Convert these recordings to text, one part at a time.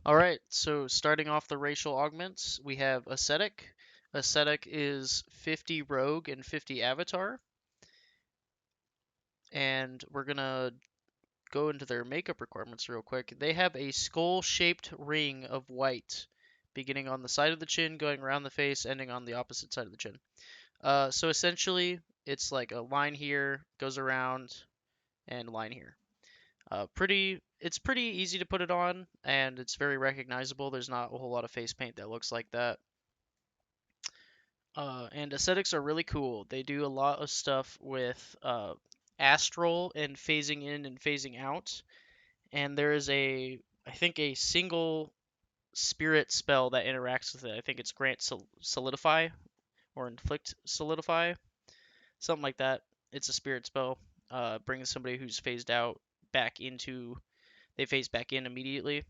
All right, so starting off the racial augments, we have Ascetic. Ascetic is 50 Rogue and 50 Avatar, and we're gonna go into their makeup requirements real quick. They have a skull-shaped ring of white, beginning on the side of the chin, going around the face, ending on the opposite side of the chin. So essentially, it's like a line here, goes around, and line here. It's pretty easy to put it on, and it's very recognizable. There's not a whole lot of face paint that looks like that. And aesthetics are really cool. They do a lot of stuff with astral and phasing in and phasing out. And there is I think, a single spirit spell that interacts with it. I think it's Grant Solidify or Inflict Solidify, something like that. It's a spirit spell. Brings somebody who's phased out back into, they phase back in immediately.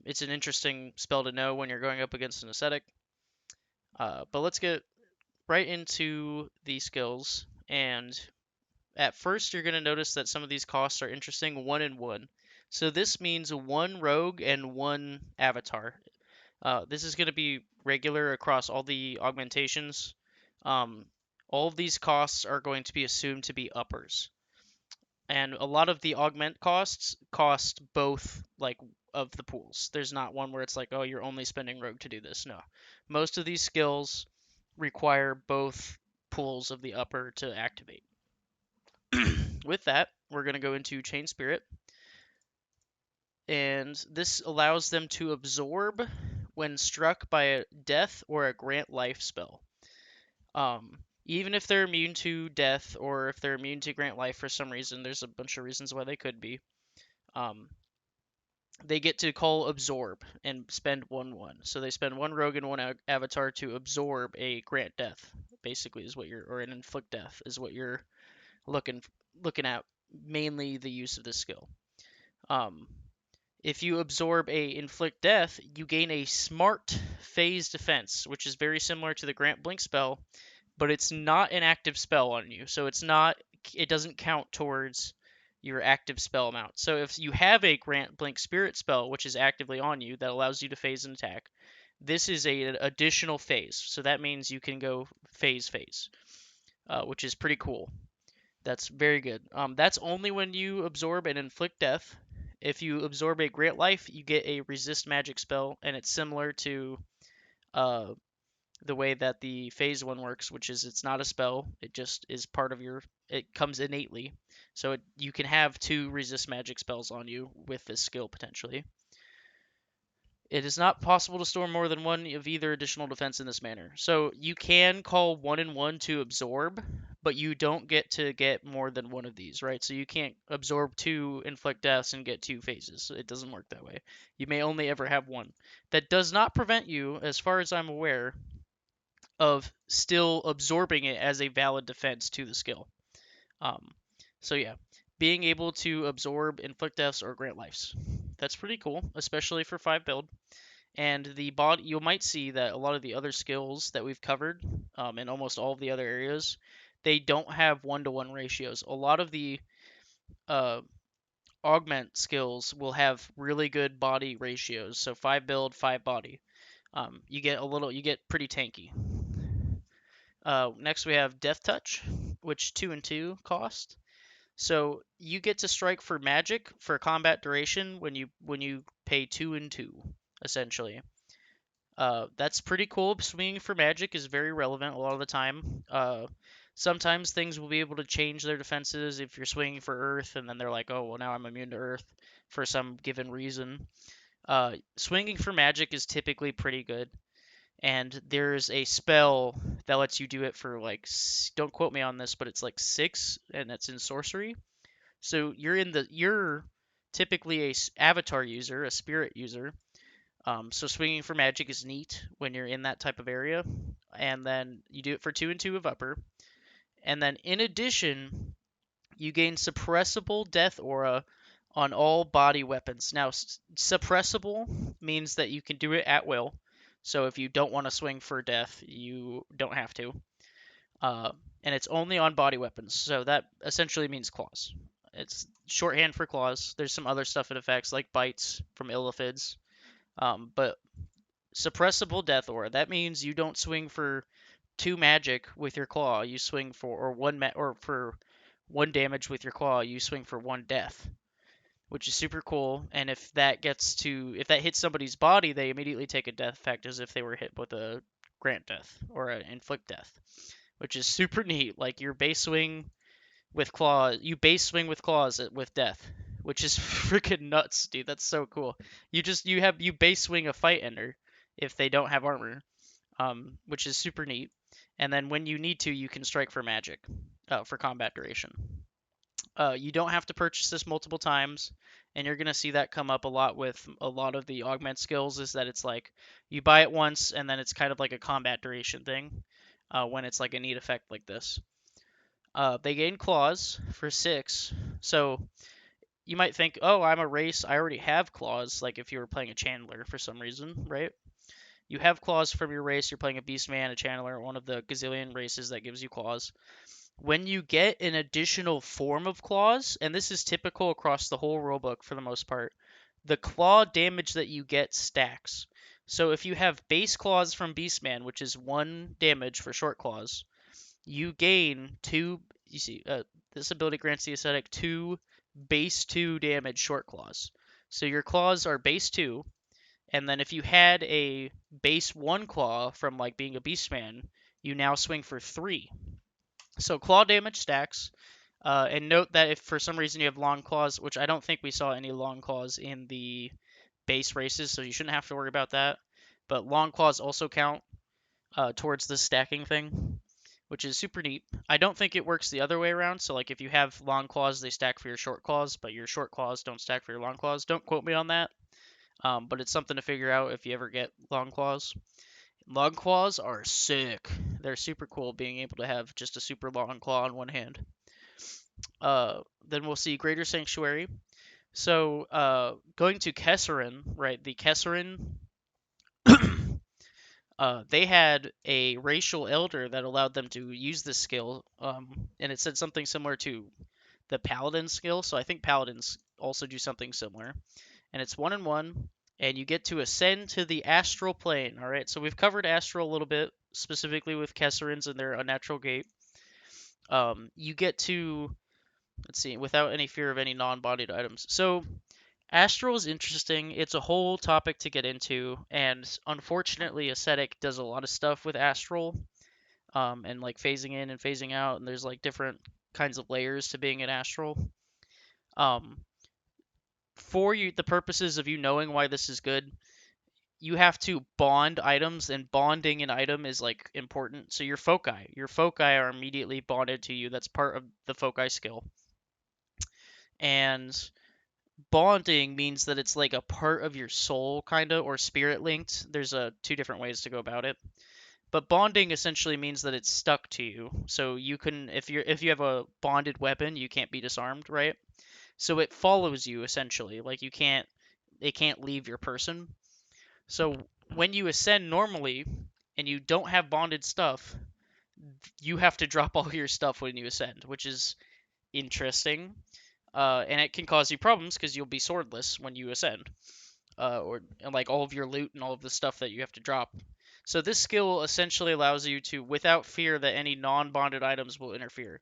It's an interesting spell to know when you're going up against an ascetic. But let's get right into the skills. And at first, you're going to notice that some of these costs are interesting, 1 and 1. So this means 1 rogue and 1 avatar. This is going to be regular across all the augmentations. Um, all of these costs are going to be assumed to be uppers. And a lot of the augment costs cost both, like, of the pools. There's not one where it's like, oh, you're only spending rogue to do this. No. Most of these skills require both pools of the upper to activate. With that, we're going to go into Chain Spirit, and this allows them to absorb when struck by a death or a grant life spell. Even if they're immune to death or if they're immune to grant life for some reason, there's a bunch of reasons why they could be. Um, they get to call absorb and spend 1/1. So they spend 1 rogue and 1 avatar to absorb a grant death. Basically, is what you're, or an inflict death is what you're looking looking at. Mainly the use of this skill. Um, if you absorb a inflict death, you gain a smart phase defense, which is very similar to the grant blink spell, but it's not an active spell on you, so it doesn't count towards your active spell amount. So if you have a grant blink spirit spell, which is actively on you, that allows you to phase an attack, this is an additional phase. So that means you can go phase, which is pretty cool. That's very good. That's only when you absorb and inflict death. If you absorb a grant life, you get a resist magic spell, and it's similar to uh, the way that the phase one works, which is it's not a spell. It just is part of your. It comes innately, so you can have 2 resist magic spells on you with this skill potentially. It is not possible to store more than one of either additional defense in this manner. So you can call 1 and 1 to absorb, but you don't get to get more than one of these, right? So you can't absorb 2 inflict deaths and get 2 phases. It doesn't work that way. You may only ever have one. That does not prevent you, as far as I'm aware, of still absorbing it as a valid defense to the skill. Um, so yeah, being able to absorb inflict deaths or grant lives. That's pretty cool, especially for 5 build. And the body, you might see that a lot of the other skills that we've covered, in almost all of the other areas, they don't have 1-to-1 ratios. A lot of the uh, augment skills will have really good body ratios. So 5 build, 5 body. You get pretty tanky. Next we have Death Touch, which 2 and 2 cost. So you get to strike for magic for combat duration when you pay 2 and 2, essentially. That's pretty cool. Swinging for magic is very relevant a lot of the time. Sometimes things will be able to change their defenses if you're swinging for earth, and then they're like, oh, well, now I'm immune to earth for some given reason. Swinging for magic is typically pretty good, and there's a spell that lets you do it for, like, don't quote me on this, but it's like 6, and that's in sorcery. So you're typically a avatar user, a spirit user, so swinging for magic is neat when you're in that type of area. And then you do it for 2 and 2 of upper. And then in addition, you gain suppressible death aura on all body weapons. Now, suppressible means that you can do it at will. So if you don't want to swing for death, you don't have to. Uh, and it's only on body weapons. So that essentially means claws. It's shorthand for claws. There's some other stuff it affects, like bites from illithids. But suppressible death aura, that means you don't swing for 2 magic with your claw. You swing for or or for 1 damage with your claw. You swing for 1 death, which is super cool. And if that hits somebody's body, they immediately take a death effect as if they were hit with a grant death or an inflict death, which is super neat. Like you base swing with claws with death, which is freaking nuts, dude. That's so cool. You base swing a fight ender if they don't have armor, which is super neat. And then when you need to, you can strike for magic, for combat duration. You don't have to purchase this multiple times, and you're gonna see that come up a lot with a lot of the augment skills. Is that it's like you buy it once, and then it's kind of like a combat duration thing, when it's like a neat effect like this. They gain claws for 6, so you might think, oh, I'm a race, I already have claws. Like if you were playing a Chandler for some reason, right? You have claws from your race. You're playing a Beastman, a Channeler, one of the gazillion races that gives you claws. When you get an additional form of claws, and this is typical across the whole rulebook for the most part, the claw damage that you get stacks. So if you have base claws from Beastman, which is 1 damage for short claws, you gain 2. You see, this ability grants the Ascetic 2 base 2 damage short claws. So your claws are base 2, and then if you had a base 1 claw from like being a Beastman, you now swing for 3. So claw damage stacks. And note that if for some reason you have long claws, which I don't think we saw any long claws in the base races, so you shouldn't have to worry about that. But long claws also count towards the stacking thing, which is super neat. I don't think it works the other way around. So like if you have long claws, they stack for your short claws, but your short claws don't stack for your long claws. Don't quote me on that. But it's something to figure out if you ever get long claws. Long claws are sick. They're super cool, being able to have just a super long claw in one hand. Then we'll see Greater Sanctuary. So going to Kesserin, right? The Kesserin, they had a racial elder that allowed them to use this skill, and it said something similar to the Paladin skill. So I think Paladins also do something similar. And it's 1-1, and you get to ascend to the astral plane. All right, so we've covered astral a little bit, specifically with Kesserins and their unnatural gate. You get to, let's see, without any fear of any non-bodied items. So astral is interesting. It's a whole topic to get into, and unfortunately, Ascetic does a lot of stuff with astral, and like phasing in and phasing out, and there's like different kinds of layers to being an astral. Um, for you, the purposes of you knowing why this is good, you have to bond items, and bonding an item is like important. So your foci are immediately bonded to you. That's part of the foci skill. And bonding means that it's like a part of your soul, kind of, or spirit linked. There's 2 different ways to go about it. But bonding essentially means that it's stuck to you. So you can, if you have a bonded weapon, you can't be disarmed, right? So it follows you essentially. Like it can't leave your person. So when you ascend normally and you don't have bonded stuff, you have to drop all your stuff when you ascend, which is interesting. And it can cause you problems because you'll be swordless when you ascend, and like all of your loot and all of the stuff that you have to drop. So this skill essentially allows you to, without fear that any non-bonded items will interfere,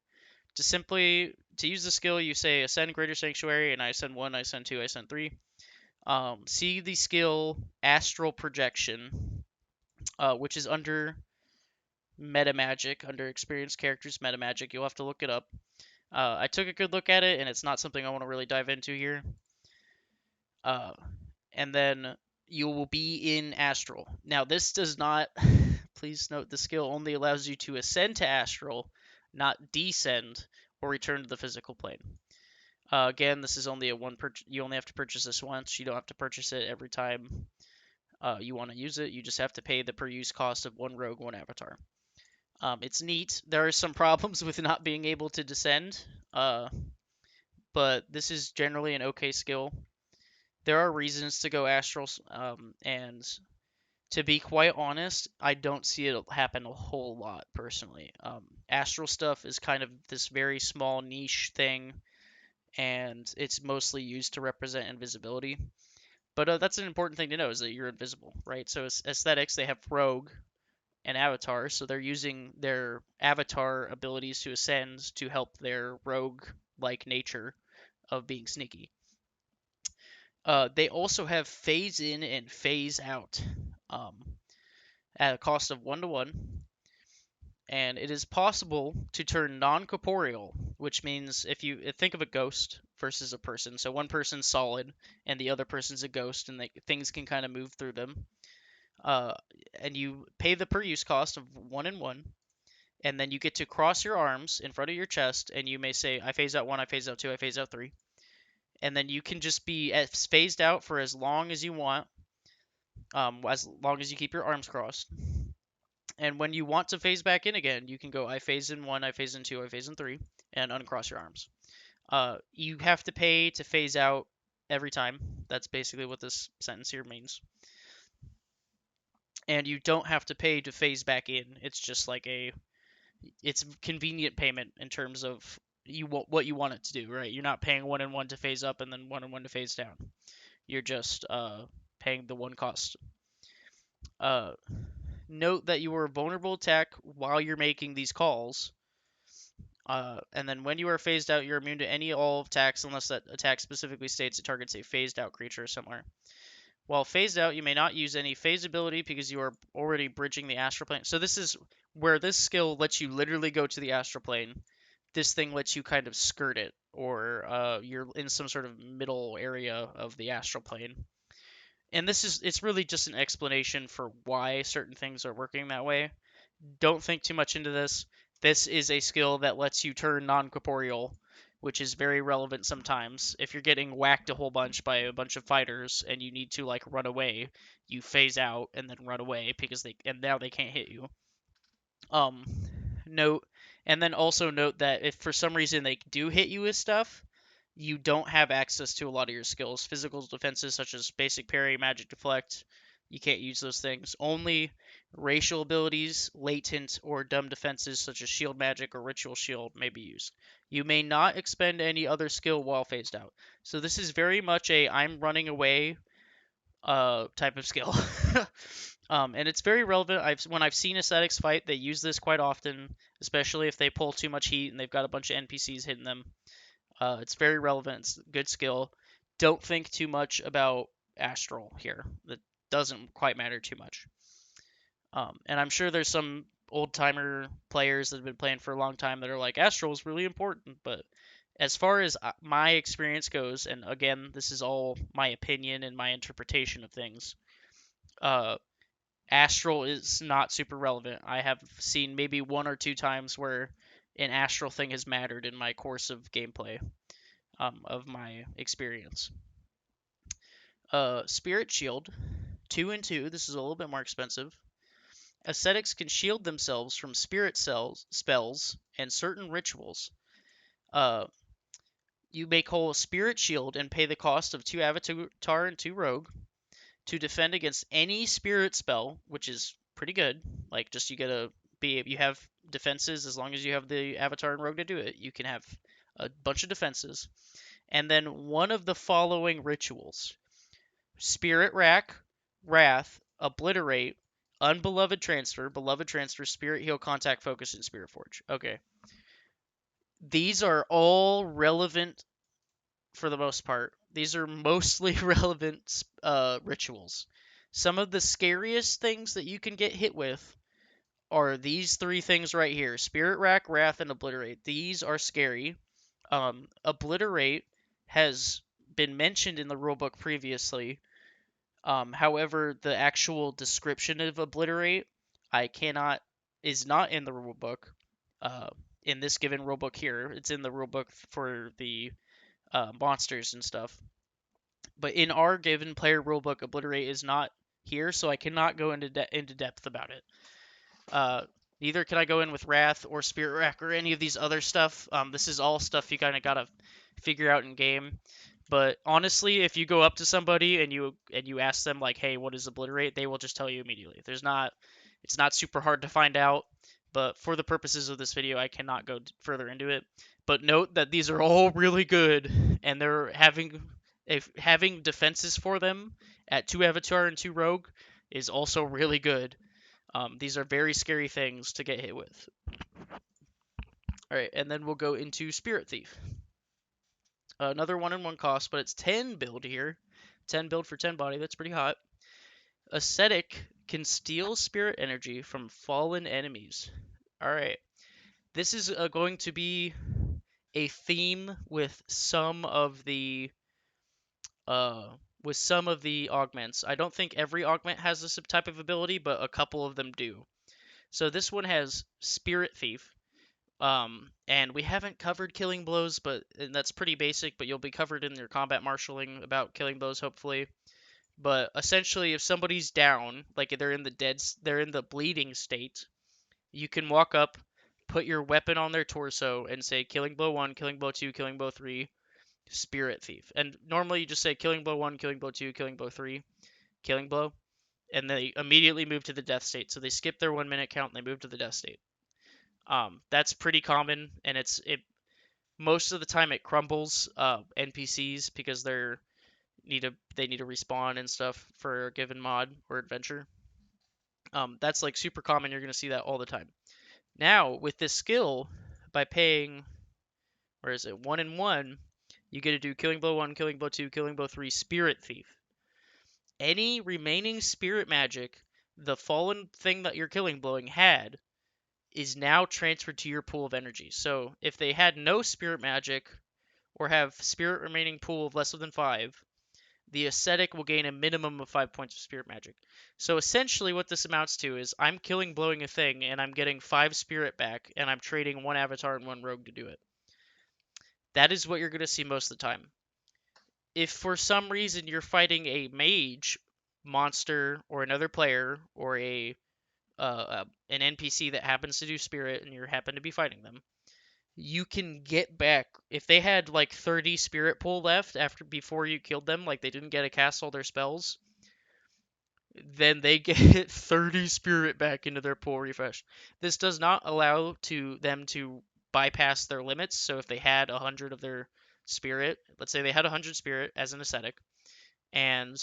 to use the skill, you say ascend Greater Sanctuary, and I ascend 1, I ascend 2, I ascend 3. See the skill Astral Projection, which is under Meta Magic, under Experienced Characters Meta Magic. You'll have to look it up. I took a good look at it, and it's not something I want to really dive into here. And then you will be in Astral. Now, this does not, please note, the skill only allows you to ascend to Astral, not descend or return to the physical plane. Again, this is only you only have to purchase this once. You don't have to purchase it every time you want to use it. You just have to pay the per use cost of 1 rogue, 1 avatar. It's neat. There are some problems with not being able to descend, but this is generally an okay skill. There are reasons to go astral, and to be quite honest, I don't see it happen a whole lot personally. Astral stuff is kind of this very small niche thing, and it's mostly used to represent invisibility. But that's an important thing to know is that you're invisible, right? So aesthetics, they have rogue and avatar, so they're using their avatar abilities to ascend to help their rogue-like nature of being sneaky. They also have phase in and phase out um, at a cost of 1 to 1, and it is possible to turn non-corporeal, which means if you think of a ghost versus a person, so one person's solid and the other person's a ghost, and things can kind of move through them. Uh, and you pay the per use cost of 1 and 1, and then you get to cross your arms in front of your chest, and you may say, "I phase out 1, I phase out 2, I phase out 3," and then you can just be phased out for as long as you want, as long as you keep your arms crossed. And when you want to phase back in again, you can go I phase in 1, I phase in 2, I phase in 3, and uncross your arms. You have to pay to phase out every time. That's basically what this sentence here means. And you don't have to pay to phase back in. It's just like it's convenient payment in terms of what you want it to do, right? You're not paying 1 and 1 to phase up and then 1 and 1 to phase down. You're just paying the one cost. Uh, Note that you are vulnerable to attack while you're making these calls. And then when you are phased out, you're immune to any all attacks unless that attack specifically states it targets a phased out creature somewhere. While phased out, you may not use any phase ability because you are already bridging the astral plane. So this is where this skill lets you literally go to the astral plane. This thing lets you kind of skirt it, or you're in some sort of middle area of the astral plane. And it's really just an explanation for why certain things are working that way. Don't think too much into this. This is a skill that lets you turn non-corporeal, which is very relevant sometimes. If you're getting whacked a whole bunch by a bunch of fighters and you need to like run away, you phase out and then run away because now they can't hit you. Um, Note, and then also note that if for some reason they do hit you with stuff, you don't have access to a lot of your skills. Physical defenses such as basic parry, magic deflect, you can't use those things. Only racial abilities, latent or dumb defenses such as shield magic or ritual shield may be used. You may not expend any other skill while phased out. So this is very much a I'm running away type of skill. And it's very relevant. When I've seen Ascetics fight, they use this quite often, especially if they pull too much heat and they've got a bunch of NPCs hitting them. It's very relevant. It's a good skill. Don't think too much about Astral here. That doesn't quite matter too much. And I'm sure there's some old timer players that have been playing for a long time that are like, Astral is really important. But as far as my experience goes, and again, this is all my opinion and my interpretation of things, uh, Astral is not super relevant. I have seen maybe 1 or 2 times where an Astral thing has mattered in my course of gameplay, of my experience. Spirit Shield, 2 and 2. This is a little bit more expensive. Ascetics can shield themselves from spirit spells and certain rituals. Uh, you may call a Spirit Shield and pay the cost of 2 Avatar and 2 Rogue to defend against any spirit spell, which is pretty good. Like, just you have defenses as long as you have the Avatar and Rogue to do it. You can have a bunch of defenses. And then one of the following rituals: Spirit Rack, Wrath, Obliterate, Unbeloved Transfer, Beloved Transfer, Spirit Heal, Contact Focus, and Spirit Forge. Okay. These are all relevant for the most part. These are mostly relevant rituals. Some of the scariest things that you can get hit with are these 3 things right here: Spirit Rack, Wrath, and Obliterate. These are scary. Obliterate has been mentioned in the rulebook previously. However, the actual description of Obliterate is not in the rulebook. In this given rulebook here, it's in the rulebook for the monsters and stuff. But in our given player rulebook, Obliterate is not here, so I cannot go into depth about it. Neither can I go in with Wrath or Spirit Rack or any of these other stuff. This is all stuff you kind of gotta figure out in game. But honestly, if you go up to somebody and you ask them like, "Hey, what is Obliterate?" they will just tell you immediately. It's not super hard to find out. But for the purposes of this video, I cannot go further into it. But note that these are all really good, and they're having if having defenses for them at 2 Avatar and 2 Rogue is also really good. These are very scary things to get hit with. Alright, and then we'll go into Spirit Thief. Another 1-in-1 cost, but it's 10 build here. 10 build for 10 body, that's pretty hot. Ascetic can steal spirit energy from fallen enemies. Alright, this is going to be a theme uh, with some of the augments. I don't think every augment has this type of ability, but a couple of them do. So this one has Spirit Thief. And we haven't covered killing blows, and that's pretty basic, but you'll be covered in your combat marshaling about killing blows, hopefully. But essentially, if somebody's down, like they're in the bleeding state, you can walk up, put your weapon on their torso, and say killing blow 1, killing blow 2, killing blow 3, Spirit Thief. And normally you just say killing blow 1, killing blow 2, killing blow 3, killing blow, and they immediately move to the death state. So they skip their 1 minute count and they move to the death state. That's pretty common, and it most of the time it crumbles NPCs because they need to respawn and stuff for a given mod or adventure. That's like super common. You're gonna see that all the time. Now with this skill, by paying, where is it, 1-in-1, you get to do killing blow 1, killing blow 2, killing blow 3, Spirit Thief. Any remaining spirit magic the fallen thing that you're killing blowing had is now transferred to your pool of energy. So if they had no spirit magic or have spirit remaining pool of less than 5, the Ascetic will gain a minimum of 5 points of spirit magic. So essentially what this amounts to is I'm killing blowing a thing and I'm getting 5 spirit back and I'm trading 1 Avatar and 1 Rogue to do it. That is what you're going to see most of the time. If for some reason you're fighting a mage monster or another player or an NPC that happens to do spirit and you happen to be fighting them, you can get back if they had like 30 spirit pool left before you killed them, like they didn't get to cast all their spells, then they get 30 spirit back into their pool refresh. This does not allow them to bypass their limits. So if they had 100 of their spirit, let's say they had 100 spirit as an ascetic, and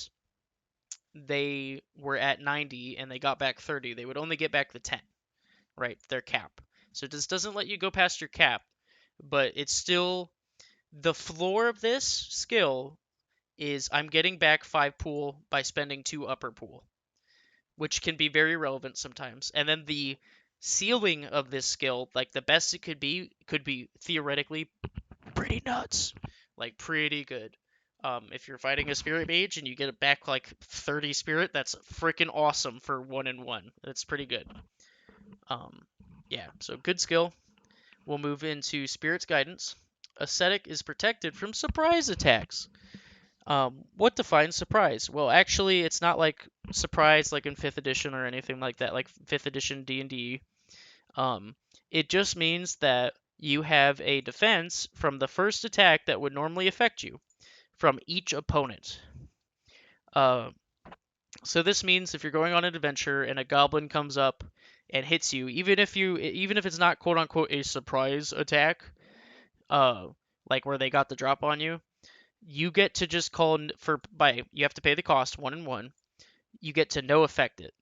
they were at 90 and they got back 30, they would only get back the 10, right? Their cap. So this doesn't let you go past your cap, but it's still the floor of this skill is I'm getting back 5 pool by spending 2 upper pool, which can be very relevant sometimes. And then the ceiling of this skill, like the best it could be theoretically pretty nuts, like pretty good. If you're fighting a spirit mage and you get it back like 30 spirit, that's freaking awesome for 1-in-1. That's pretty good. Yeah, so good skill. We'll move into Spirit's Guidance. Ascetic is protected from surprise attacks. What defines surprise? Well, actually, it's not like surprise like in 5th edition or anything like that, like 5th edition D&D. It just means that you have a defense from the first attack that would normally affect you from each opponent. So this means if you're going on an adventure and a goblin comes up and hits you, even if it's not quote unquote a surprise attack, like where they got the drop on you, you get to just you have to pay the cost 1-in-1. You get to no effect it.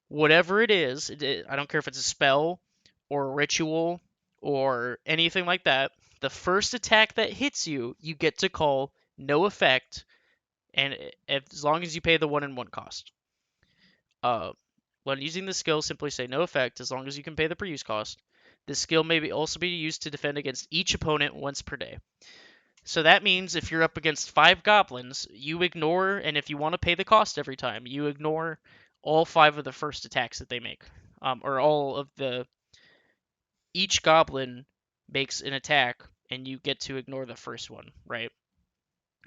Whatever it is, I don't care if it's a spell or a ritual or anything like that. The first attack that hits you, you get to call no effect, and as long as you pay the 1-in-1 cost. When using the skill, simply say no effect as long as you can pay the per use cost. This skill may also be used to defend against each opponent once per day. So that means if you're up against 5 goblins, you ignore, and if you want to pay the cost every time, you ignore all 5 of the first attacks that they make. Each goblin makes an attack, and you get to ignore the first one, right?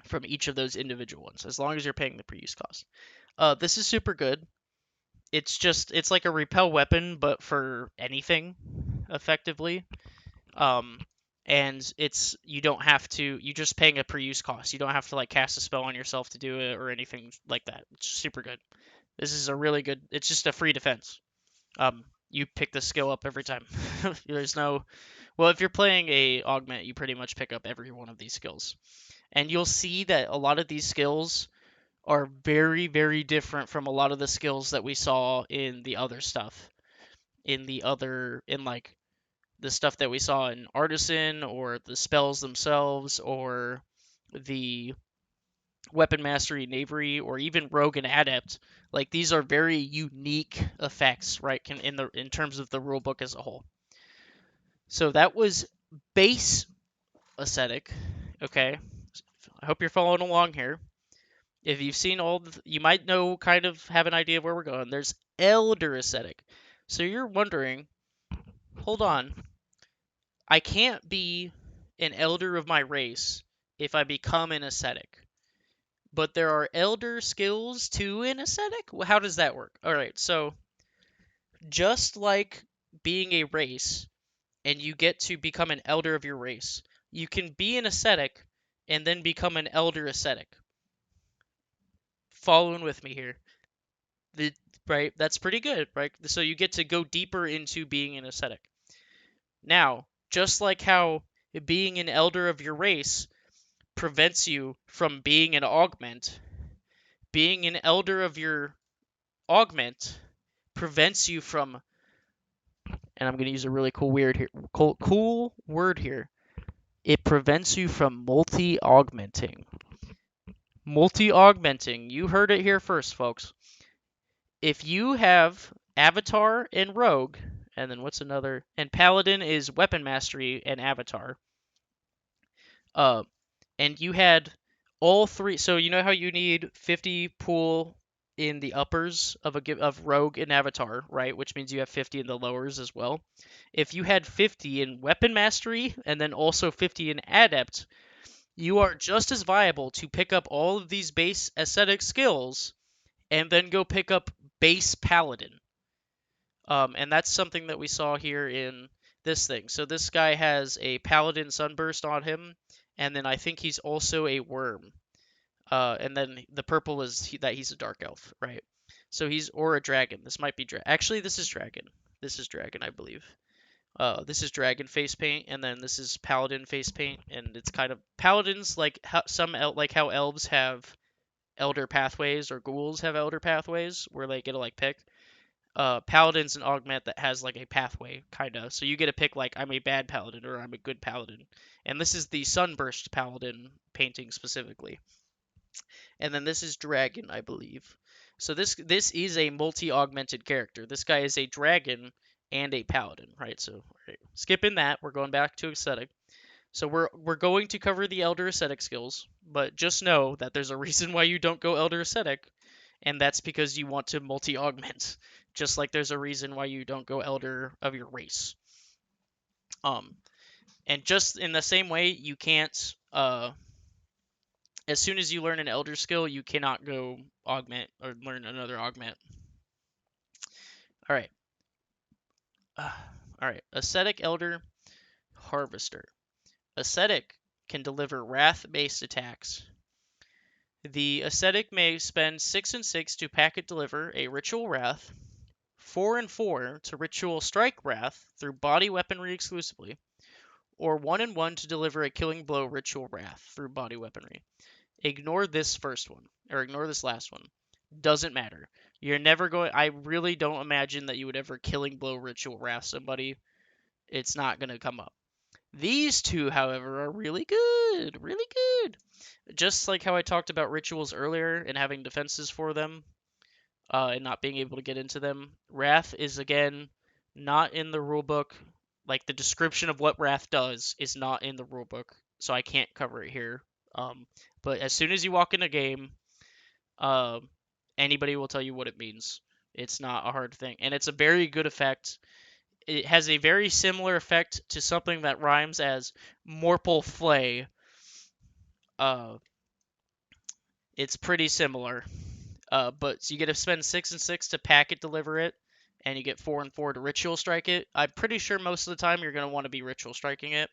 From each of those individual ones, as long as you're paying the per use cost. This is super good. It's like a repel weapon, but for anything, effectively. And you're just paying a per use cost. You don't have to like cast a spell on yourself to do it or anything like that. It's super good. This is a really good, it's just a free defense. You pick the skill up every time. Well, if you're playing a augment, you pretty much pick up every one of these skills. And you'll see that a lot of these skills are very, very different from a lot of the skills that we saw in the other stuff. In like the stuff that we saw in Artisan, or the spells themselves, or the weapon mastery, knavery, or even rogue and adept. Like, these are very unique effects, right? In terms of the rulebook as a whole. So that was base Ascetic. Okay, I hope you're following along here. If you've seen you might know, kind of have an idea of where we're going. There's Elder Ascetic. So you're wondering, hold on, I can't be an elder of my race if I become an ascetic. But there are elder skills too in ascetic? How does that work? Alright, so just like being a race, and you get to become an elder of your race, you can be an ascetic and then become an elder ascetic. Following with me here. The, right? That's pretty good, right? So you get to go deeper into being an ascetic. Now, just like how being an elder of your race prevents you from being an augment, being an elder of your augment prevents you from, and I'm going to use a really cool word here. It prevents you from multi-augmenting. Multi-augmenting, you heard it here first, folks. If you have Avatar and Rogue, and then what's another? And Paladin is Weapon Mastery and Avatar. Uh, and you had all three. So you know how you need 50 pool in the uppers of Rogue and Avatar, right? Which means you have 50 in the lowers as well. If you had 50 in Weapon Mastery and then also 50 in Adept, you are just as viable to pick up all of these base ascetic skills and then go pick up base Paladin. And that's something that we saw here in this thing. So this guy has a Paladin Sunburst on him, and then I think he's also a Worm. And then the purple is that he's a Dark Elf, right? So or a Dragon. This might be Actually, this is Dragon. This is Dragon, I believe. This is Dragon face paint, and then this is Paladin face paint, and it's kind of Paladins like like how elves have elder pathways, or ghouls have elder pathways where they get to like pick. Paladin's an augment that has like a pathway, kinda. So you get to pick like, I'm a bad paladin or I'm a good paladin. And this is the Sunburst Paladin painting specifically. And then this is Dragon, I believe. So this is a multi-augmented character. This guy is a dragon and a paladin, right? So right, skipping that, we're going back to ascetic. So we're going to cover the elder ascetic skills, but just know that there's a reason why you don't go elder ascetic, and that's because you want to multi-augment. Just like there's a reason why you don't go elder of your race. And just in the same way, you can't. As soon as you learn an elder skill, you cannot go augment or learn another augment. All right. All right. Ascetic elder harvester. Ascetic can deliver wrath-based attacks. The ascetic may spend 6 and 6 to packet deliver a ritual wrath, 4 and 4 to ritual strike wrath through body weaponry exclusively, or 1 and 1 to deliver a killing blow ritual wrath through body weaponry. Ignore this first one, or ignore this last one. Doesn't matter. You're never going. I really don't imagine that you would ever killing blow ritual wrath somebody. It's not going to come up. These two, however, are really good. Really good. Just like how I talked about rituals earlier and having defenses for them, and not being able to get into them. Wrath is, again, not in the rulebook. Like, the description of what Wrath does is not in the rulebook, so I can't cover it here. But as soon as you walk in a game, uh, anybody will tell you what it means. It's not a hard thing, and it's a very good effect. It has a very similar effect to something that rhymes as Morple Flay. It's pretty similar. But so you get to spend 6 and 6 to packet deliver it, and you get 4 and 4 to ritual strike it. I'm pretty sure most of the time you're gonna want to be ritual striking it,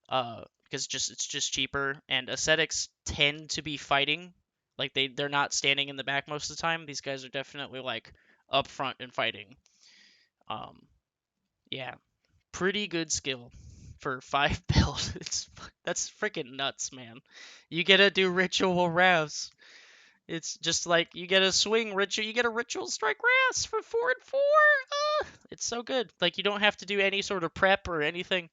because it's just cheaper. And ascetics tend to be fighting, like they're not standing in the back most of the time. These guys are definitely like up front and fighting. Yeah, pretty good skill. for 5 build. That's freaking nuts, man. You get to do ritual ravs. It's just like you get a swing ritual, you get a ritual strike ras for 4 and 4. It's so good. Like you don't have to do any sort of prep or anything.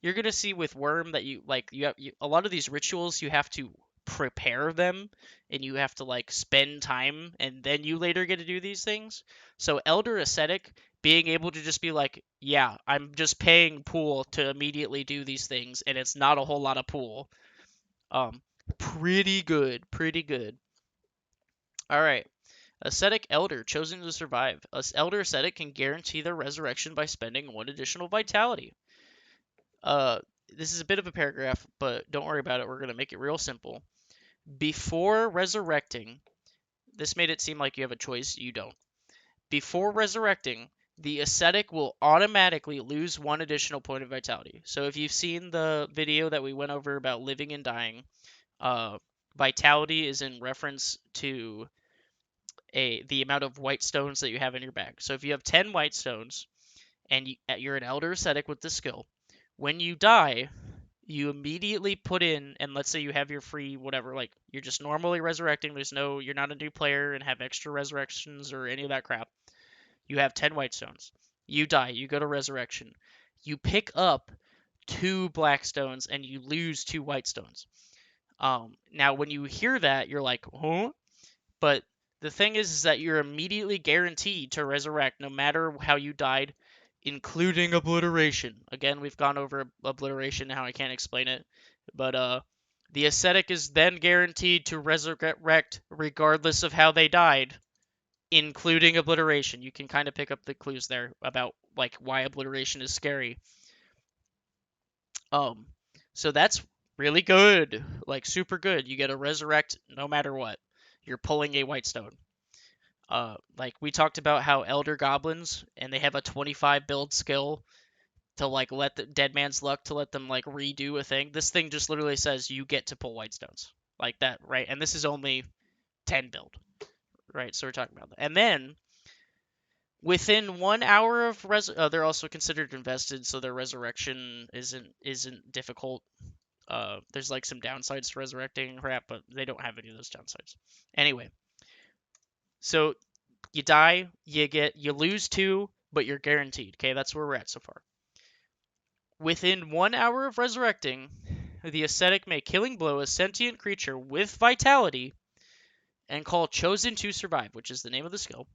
You're gonna see with Worm that a lot of these rituals you have to prepare them and you have to like spend time and then you later get to do these things. So Elder Ascetic being able to just be like, yeah, I'm just paying pool to immediately do these things and it's not a whole lot of pool. Um, pretty good, pretty good. All right. Ascetic Elder, chosen to survive. Elder Ascetic can guarantee their resurrection by spending 1 additional vitality. Uh, this is a bit of a paragraph, but don't worry about it. We're going to make it real simple. Before resurrecting, this made it seem like you have a choice. You don't. Before resurrecting, the Ascetic will automatically lose 1 additional point of vitality. So if you've seen the video that we went over about living and dying, vitality is in reference to the amount of white stones that you have in your bag. So if you have 10 white stones and you're an Elder Ascetic with this skill, when you die, you immediately put in, and let's say you have your free whatever, like you're just normally resurrecting. You're not a new player and have extra resurrections or any of that crap. You have 10 white stones. You die. You go to resurrection. You pick up 2 black stones and you lose 2 white stones. Now, when you hear that, you're like, huh? But the thing is that you're immediately guaranteed to resurrect no matter how you died, including obliteration. Again, we've gone over obliteration now, I can't explain it. But the Ascetic is then guaranteed to resurrect regardless of how they died, including obliteration. You can kind of pick up the clues there about like why obliteration is scary. So that's really good, like super good. You get to resurrect no matter what. You're pulling a white stone. Like we talked about how Elder Goblins and they have a 25 build skill to like let the Dead Man's Luck to let them like redo a thing. This thing just literally says you get to pull white stones like that, right? And this is only 10 build, right? So we're talking about that. And then within 1 hour of they're also considered invested, so their resurrection isn't difficult. There's like some downsides to resurrecting crap, but they don't have any of those downsides. Anyway, so you die, you lose 2, but you're guaranteed. Okay, that's where we're at so far. Within 1 hour of resurrecting, the Ascetic may Killing Blow a sentient creature with vitality and call Chosen to Survive, which is the name of the skill,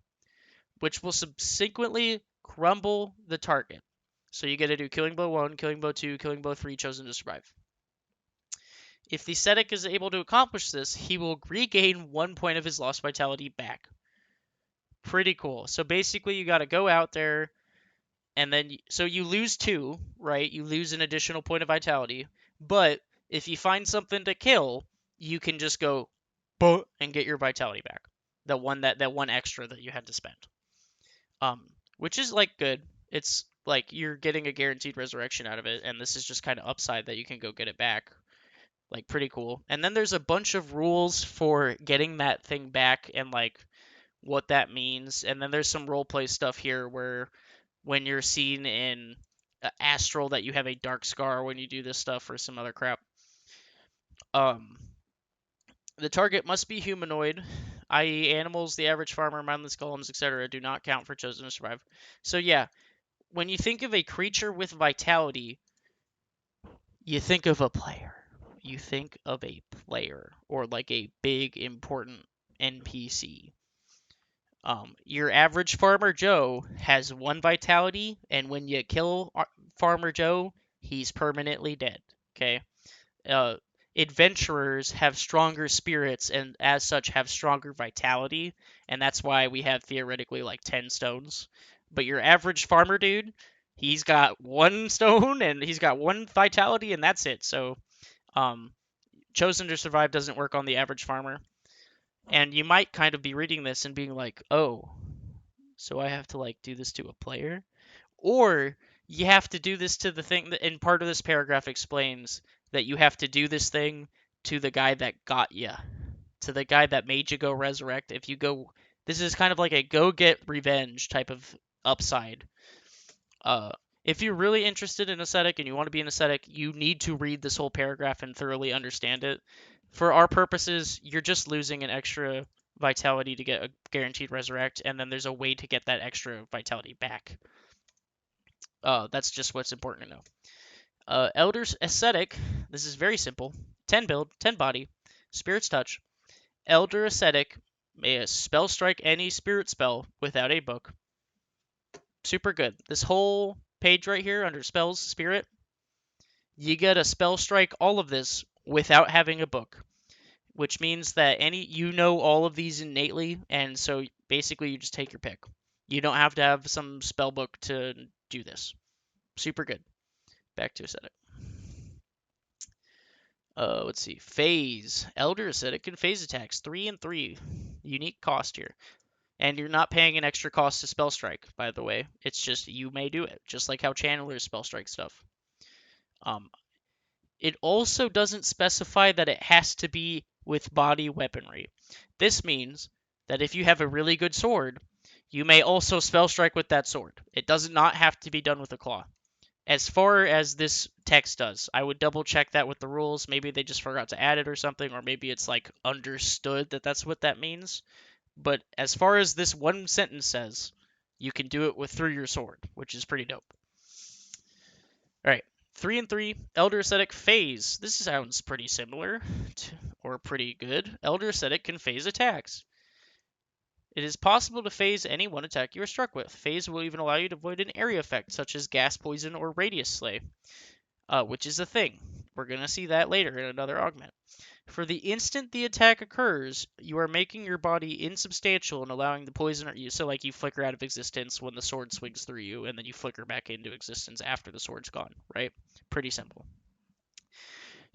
which will subsequently crumble the target. So you get to do Killing Blow 1, Killing Blow 2, Killing Blow 3, Chosen to Survive. If the Ascetic is able to accomplish this, he will regain 1 point of his lost vitality back. Pretty cool. So basically, you got to go out there, and then so you lose 2, right? You lose an additional point of vitality. But if you find something to kill, you can just go, and get your vitality back. That one extra that you had to spend. Which is like good. It's like you're getting a guaranteed resurrection out of it, and this is just kind of upside that you can go get it back. Like pretty cool. And then there's a bunch of rules for getting that thing back and like what that means. And then there's some roleplay stuff here where when you're seen in Astral that you have a dark scar when you do this stuff or some other crap. The target must be humanoid, i.e. animals, the average farmer, mindless golems, etc. do not count for Chosen to Survive. So yeah, when you think of a creature with vitality, you think of a player. You think of a player or like a big important NPC. Your average Farmer Joe has 1 vitality, and when you kill Farmer Joe, he's permanently dead. Okay. Adventurers have stronger spirits and as such have stronger vitality, and that's why we have theoretically like 10 stones. But your average farmer dude, he's got 1 stone and he's got 1 vitality, and that's it. So Chosen to Survive doesn't work on the average farmer. And you might kind of be reading this and being like, oh, so I have to like do this to a player? Or you have to do this to the thing that, and part of this paragraph explains that you have to do this thing to the guy that got you, to the guy that made you go resurrect. If you go, this is kind of like a go get revenge type of upside. If you're really interested in Ascetic and you want to be an Ascetic, you need to read this whole paragraph and thoroughly understand it. For our purposes, you're just losing an extra vitality to get a guaranteed resurrect, and then there's a way to get that extra vitality back. That's just what's important to know. Elder's Ascetic, this is very simple. 10 build, 10 body, Spirit's Touch. Elder Ascetic may spell strike any spirit spell without a book. Super good. This whole page right here under spells, spirit, you get a spell strike all of this without having a book, which means that you know all of these innately, and so basically you just take your pick. You don't have to have some spell book to do this. Super good. Back to Ascetic. Let's see. Phase. Elder Ascetic and phase attacks. 3 and 3. Unique cost here. And you're not paying an extra cost to spell strike, by the way. It's just you may do it, just like how channelers spell strike stuff. It also doesn't specify that it has to be with body weaponry. This means that if you have a really good sword, you may also spell strike with that sword. It does not have to be done with a claw. As far as this text does, I would double check that with the rules. Maybe they just forgot to add it or something, or maybe it's like understood that that's what that means. But as far as this one sentence says, you can do it through your sword, which is pretty dope. All right, 3 and 3, Elder Ascetic phase. This sounds pretty similar, or pretty good. Elder Ascetic can phase attacks. It is possible to phase any one attack you are struck with. Phase will even allow you to avoid an area effect, such as gas poison or radius slay, which is a thing. We're going to see that later in another augment. For the instant the attack occurs, you are making your body insubstantial and allowing the poison you. So, like, you flicker out of existence when the sword swings through you, and then you flicker back into existence after the sword's gone, right? Pretty simple.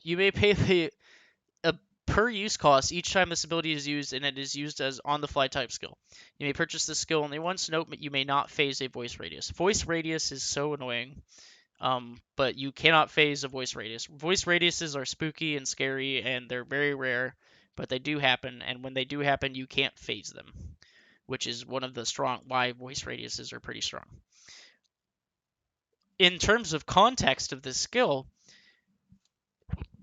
You may pay a per use cost each time this ability is used, and it is used as on the fly type skill. You may purchase this skill only once. Note, you may not phase a voice radius. Voice radius is so annoying. But you cannot phase a voice radius. Voice radiuses are spooky and scary, and they're very rare, but they do happen, and when they do happen, you can't phase them, which is one of the why voice radiuses are pretty strong. In terms of context of this skill,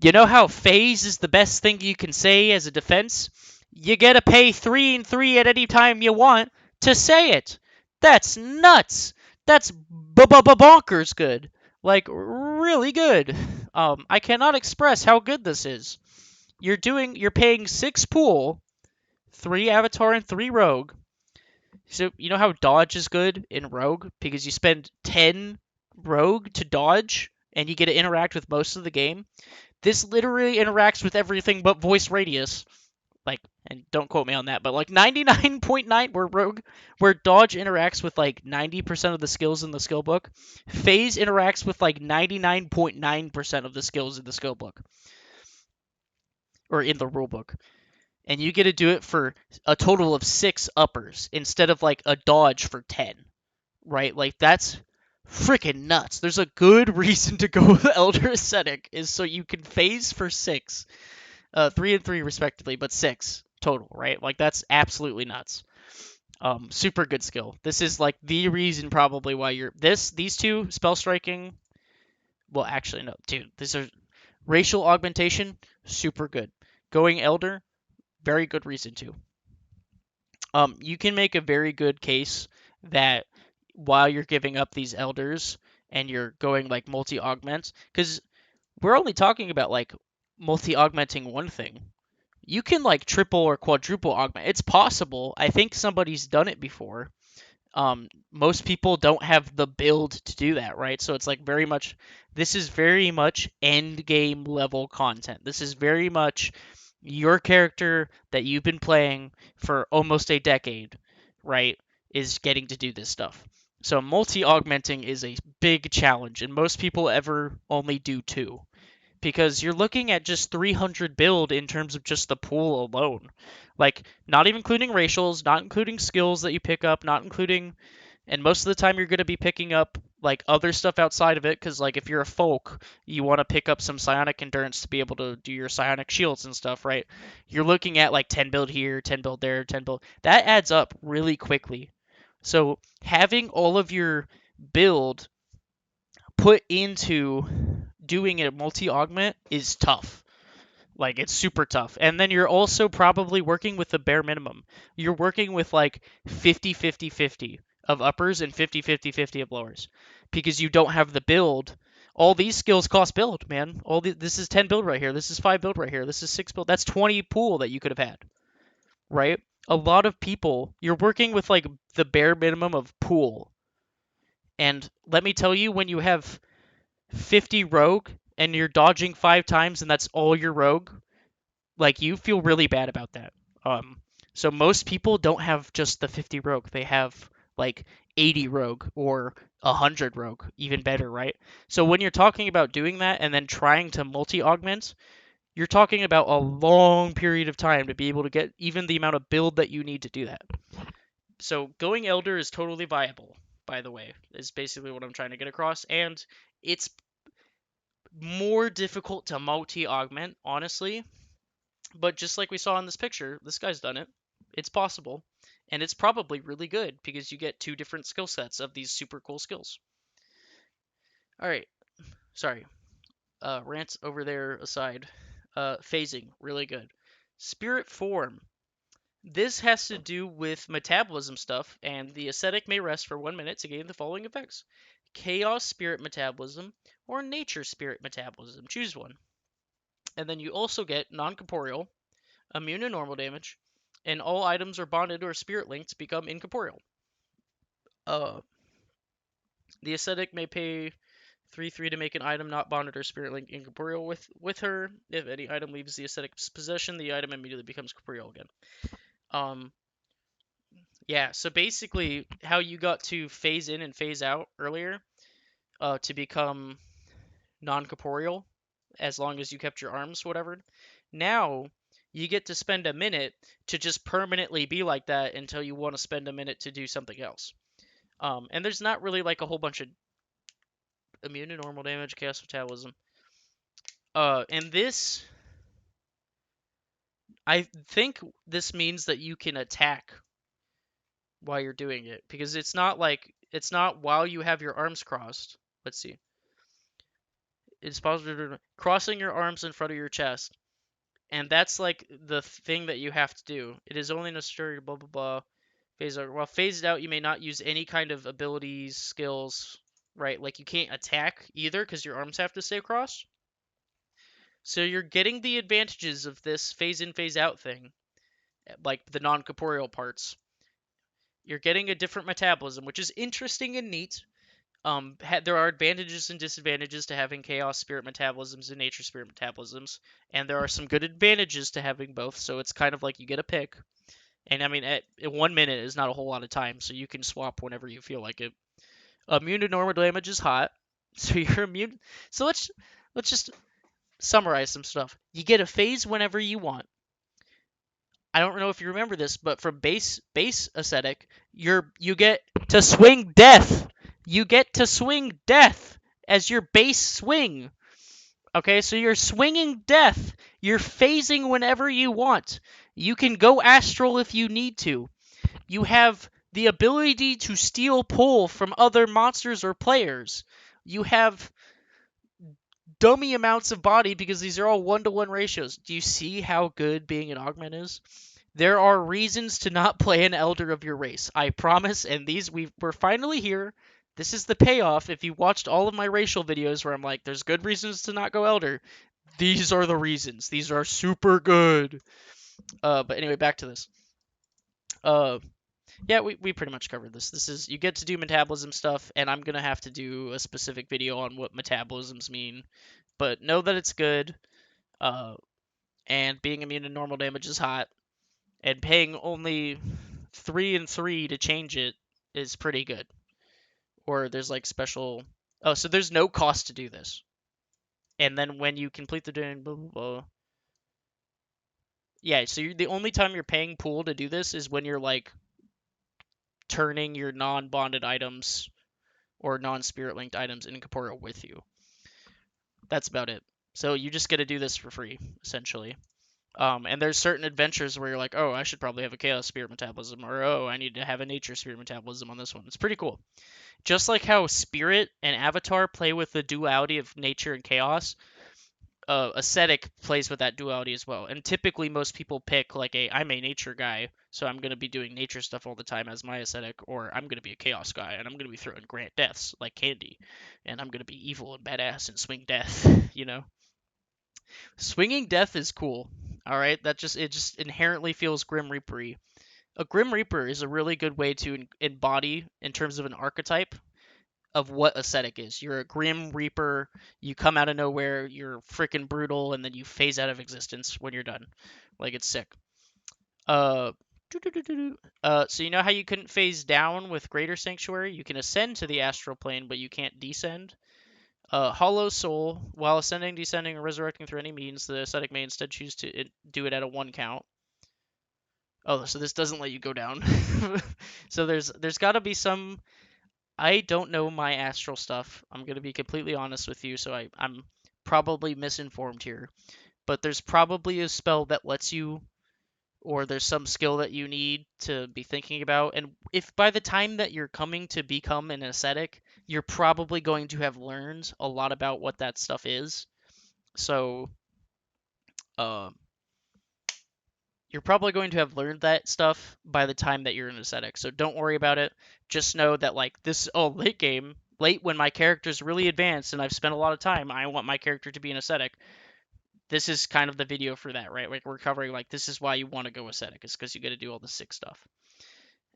you know how phase is the best thing you can say as a defense? You gotta pay 3 and 3 at any time you want to say it. That's nuts. That's bonkers good. Like, really good. I cannot express how good this is. You're paying 6 pool, 3 avatar and 3 rogue. So, you know how dodge is good in rogue? Because you spend 10 rogue to dodge, and you get to interact with most of the game. This literally interacts with everything but voice radius. Like, and don't quote me on that, but like 99.9 where dodge interacts with like 90% of the skills in the skill book, phase interacts with like 99.9% of the skills in the skill book or in the rule book. And you get to do it for a total of 6 uppers instead of like a dodge for 10. Right? Like, that's freaking nuts. There's a good reason to go with Elder Ascetic is so you can phase for 6. 3 and 3 respectively, but 6 total, right? Like, that's absolutely nuts. Super good skill. This is like the reason probably why these two spell striking. Well, actually no, dude. These are racial augmentation. Super good. Going Elder, very good reason to. You can make a very good case that while you're giving up these elders and you're going like multi-augments, because we're only talking about like multi-augmenting one thing. You can like triple or quadruple augment. It's possible. I think somebody's done it before. Most people don't have the build to do that, right? So it's like this is very much end game level content. This is very much your character that you've been playing for almost a decade, right, is getting to do this stuff. So multi-augmenting is a big challenge, and most people ever only do 2. Because you're looking at just 300 build in terms of just the pool alone. Like, not even including racials, not including skills that you pick up, not including... And most of the time you're going to be picking up, like, other stuff outside of it, because, like, if you're a folk, you want to pick up some psionic endurance to be able to do your psionic shields and stuff, right? You're looking at, like, 10 build here, 10 build there, 10 build... That adds up really quickly. So, having all of your build put into doing a multi-augment is tough. Like, it's super tough. And then you're also probably working with the bare minimum. You're working with like 50-50-50 of uppers and 50-50-50 of lowers because you don't have the build. All these skills cost build, man. This is 10 build right here. This is 5 build right here. This is 6 build. That's 20 pool that you could have had, right? A lot of people, you're working with like the bare minimum of pool. And let me tell you, when you have 50 rogue and you're dodging 5 times and that's all your rogue, like, you feel really bad about that. So most people don't have just the 50 rogue. They have like 80 rogue or 100 rogue, even better, right? So when you're talking about doing that and then trying to multi-augment, you're talking about a long period of time to be able to get even the amount of build that you need to do that. So going Elder is totally viable, by the way, is basically what I'm trying to get across. And it's more difficult to multi-augment, honestly. But just like we saw in this picture, this guy's done it. It's possible. And it's probably really good because you get 2 different skill sets of these super cool skills. Alright, sorry. Rant over there aside. Phasing, really good. Spirit form. This has to do with metabolism stuff, and the ascetic may rest for 1 minute to gain the following effects: chaos spirit metabolism or nature spirit metabolism. Choose one. And then you also get non-corporeal, immune to normal damage, and all items are bonded or spirit linked become incorporeal. The ascetic may pay 3/3 to make an item not bonded or spirit linked incorporeal with her. If any item leaves the ascetic's possession, the item immediately becomes corporeal again. Yeah, so basically how you got to phase in and phase out earlier to become non-corporeal as long as you kept your arms, whatever. Now you get to spend a minute to just permanently be like that until you want to spend a minute to do something else. And there's not really like a whole bunch of immune to normal damage, chaos metabolism. And this, I think this means that you can attack while you're doing it, because it's not while you have your arms crossed. Let's see. It's possible crossing your arms in front of your chest, and that's like the thing that you have to do. It is only necessary, blah blah blah. Phase out. While phased out, you may not use any kind of abilities, skills, right? Like, you can't attack either because your arms have to stay crossed. So you're getting the advantages of this phase in, phase out thing, like the non-corporeal parts. You're getting a different metabolism, which is interesting and neat. There are advantages and disadvantages to having chaos spirit metabolisms and nature spirit metabolisms, and there are some good advantages to having both. So it's kind of like you get a pick. And I mean, at 1 minute is not a whole lot of time, so you can swap whenever you feel like it. Immune to normal damage is hot, so you're immune. So let's just summarize some stuff. You get a phase whenever you want. I don't know if you remember this, but from base ascetic, you get to swing death. You get to swing death as your base swing. Okay, so you're swinging death. You're phasing whenever you want. You can go astral if you need to. You have the ability to steal pull from other monsters or players. You have dummy amounts of body because these are all 1-to-1 ratios. Do you see how good being an augment is? There are reasons to not play an elder of your race, I promise, and we're finally here. This is the payoff. If you watched all of my racial videos where I'm like, there's good reasons to not go elder, these are the reasons. These are super good. But anyway, back to this. Yeah, we pretty much covered this. This is, you get to do metabolism stuff, and I'm gonna have to do a specific video on what metabolisms mean. But know that it's good. And being immune to normal damage is hot. And paying only 3 and 3 to change it is pretty good. Or there's like special. Oh, so there's no cost to do this. And then when you complete the doing, blah blah blah. Yeah, so the only time you're paying pool to do this is when you're like turning your non-bonded items or non-spirit linked items incorporeal with you. That's about it. So you just get to do this for free, essentially. And there's certain adventures where you're like, oh, I should probably have a chaos spirit metabolism, or oh, I need to have a nature spirit metabolism on this one. It's pretty cool. Just like how spirit and avatar play with the duality of nature and chaos, ascetic plays with that duality as well. And typically, most people pick like I'm a nature guy, so I'm gonna be doing nature stuff all the time as my ascetic, or I'm gonna be a chaos guy and I'm gonna be throwing grant deaths like candy, and I'm gonna be evil and badass and swing death. You know, swinging death is cool. All right, it just inherently feels grim reapery. A grim reaper is a really good way to embody in terms of an archetype of what ascetic is. You're a grim reaper. You come out of nowhere. You're freaking brutal, and then you phase out of existence when you're done. Like it's sick. Uh, so you know how you couldn't phase down with Greater Sanctuary? You can ascend to the astral plane, but you can't descend. Hollow Soul, while ascending, descending, or resurrecting through any means, the ascetic may instead choose to do it at a 1 count. Oh, so this doesn't let you go down. So there's got to be some. I don't know my astral stuff. I'm gonna be completely honest with you, so I'm probably misinformed here. But there's probably a spell that lets you, or there's some skill that you need to be thinking about. And if by the time that you're coming to become an ascetic, you're probably going to have learned a lot about what that stuff is. So, uh, you're probably going to have learned that stuff by the time that you're an ascetic. So don't worry about it. Just know that like this late game, late when my character's really advanced and I've spent a lot of time, I want my character to be an ascetic. This is kind of the video for that, right? Like we're covering like this is why you want to go ascetic, is because you got to do all the sick stuff.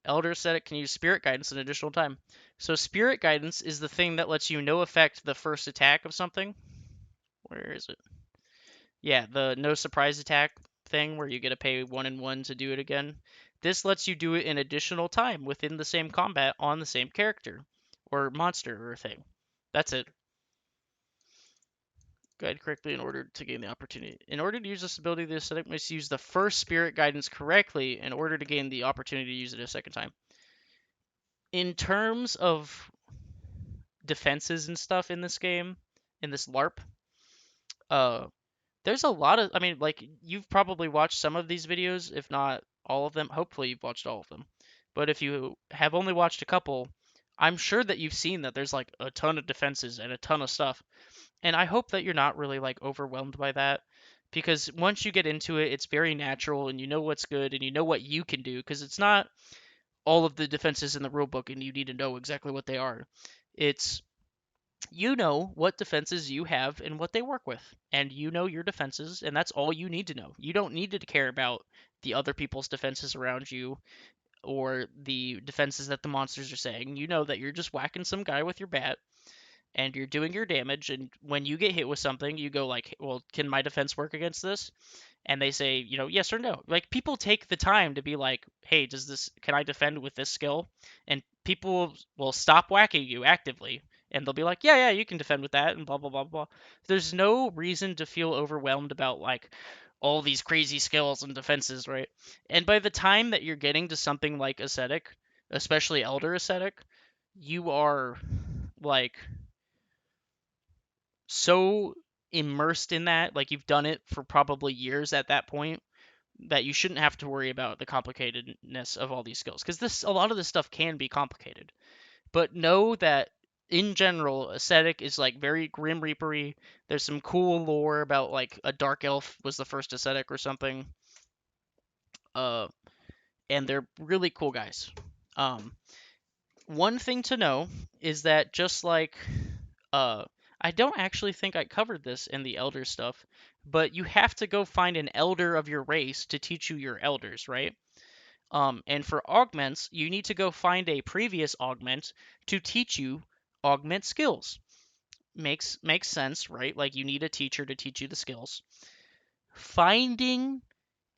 Elder ascetic can use spirit guidance an additional time. So spirit guidance is the thing that lets you no affect the first attack of something. Where is it? Yeah, the no surprise attack thing where you get to pay 1 and 1 to do it again. This lets you do it in additional time within the same combat on the same character or monster or thing. That's it. Guide correctly in order to gain the opportunity. In order to use this ability, the ascetic must use the first spirit guidance correctly in order to gain the opportunity to use it a second time. In terms of defenses and stuff in this game, in this LARP, uh, there's a lot of, I mean, like, you've probably watched some of these videos, if not all of them. Hopefully, you've watched all of them. But if you have only watched a couple, I'm sure that you've seen that there's, like, a ton of defenses and a ton of stuff. And I hope that you're not really, like, overwhelmed by that. Because once you get into it, it's very natural and you know what's good and you know what you can do. Because it's not all of the defenses in the rulebook and you need to know exactly what they are. It's you know what defenses you have and what they work with. And you know your defenses, and that's all you need to know. You don't need to care about the other people's defenses around you or the defenses that the monsters are saying. You know that you're just whacking some guy with your bat and you're doing your damage, and when you get hit with something, you go like, well, can my defense work against this? And they say, yes or no. Like people take the time to be like, hey, can I defend with this skill? And people will stop whacking you actively and they'll be like, yeah, you can defend with that and blah blah blah blah. There's no reason to feel overwhelmed about like all these crazy skills and defenses, right? And by the time that you're getting to something like ascetic, especially elder ascetic, you are like so immersed in that, like you've done it for probably years at that point, that you shouldn't have to worry about the complicatedness of all these skills, because this a lot of this stuff can be complicated. But know that in general, ascetic is like very grim reapery. There's some cool lore about like a dark elf was the first ascetic or something. Uh, and they're really cool guys. Um, One thing to know is that just like uh I don't actually think I covered this in the elder stuff, but you have to go find an elder of your race to teach you your elders, right? And for augments, you need to go find a previous augment to teach you augment skills. Makes sense, right? Like you need a teacher to teach you the skills. Finding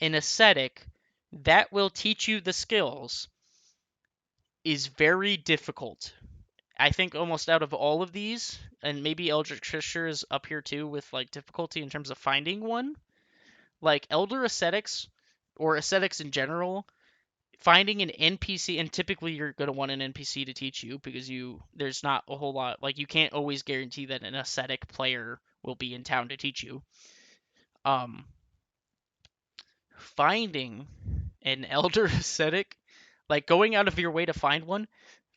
an ascetic that will teach you the skills is very difficult. I think almost out of all of these, and maybe Eldritch Fisher is up here too with like difficulty in terms of finding one. Like Elder Ascetics or Ascetics in general, finding an NPC, and typically you're gonna want an NPC to teach you because there's not a whole lot, like you can't always guarantee that an Ascetic player will be in town to teach you. Um, finding an Elder Ascetic, like going out of your way to find one,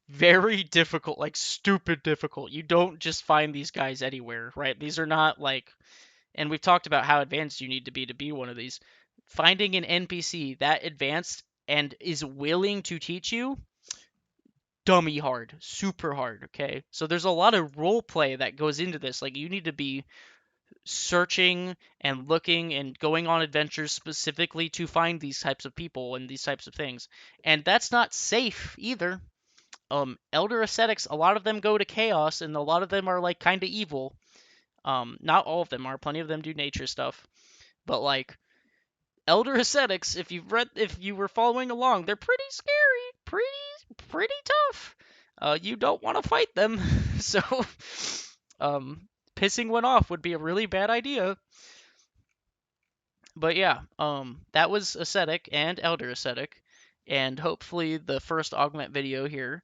very difficult, like stupid difficult. You don't just find these guys anywhere, right? These are not like, and we've talked about how advanced you need to be one of these. Finding an NPC that advanced and is willing to teach you, dummy hard, super hard, okay? So there's a lot of role play that goes into this. Like you need to be searching and looking and going on adventures specifically to find these types of people and these types of things. And that's not safe either. Elder ascetics, a lot of them go to chaos and a lot of them are like kind of evil. Not all of them are. Plenty of them do nature stuff. But like elder ascetics, if you were following along, they're pretty scary, pretty tough. You don't want to fight them. So um pissing one off would be a really bad idea. But yeah, that was Ascetic and Elder Ascetic, and hopefully the first augment video here.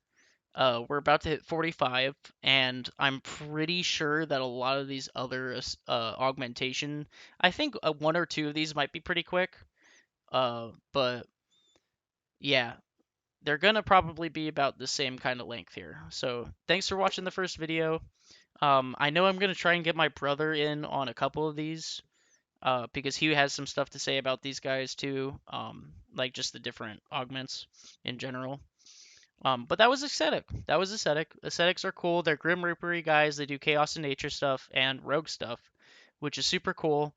We're about to hit 45, and I'm pretty sure that a lot of these other augmentation, I think one or two of these might be pretty quick. But yeah, they're gonna probably be about the same kind of length here. So thanks for watching the first video. I know I'm gonna try and get my brother in on a couple of these. Because he has some stuff to say about these guys too, like just the different augments in general. But that was Ascetic. That was Ascetic. Ascetics are cool. They're Grim Reapery guys. They do Chaos and Nature stuff and Rogue stuff, which is super cool.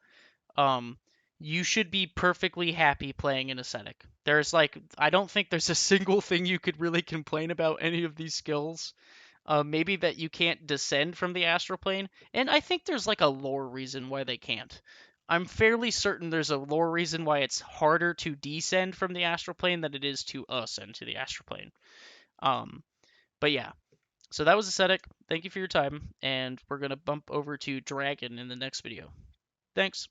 Um, you should be perfectly happy playing an Ascetic. There's like, I don't think there's a single thing you could really complain about any of these skills. Maybe that you can't descend from the astral plane, and I think there's like a lore reason why they can't. I'm fairly certain there's a lore reason why it's harder to descend from the astral plane than it is to ascend to the astral plane. Um, but yeah, so that was Ascetic. Thank you for your time, and we're gonna bump over to Dragon in the next video. Thanks.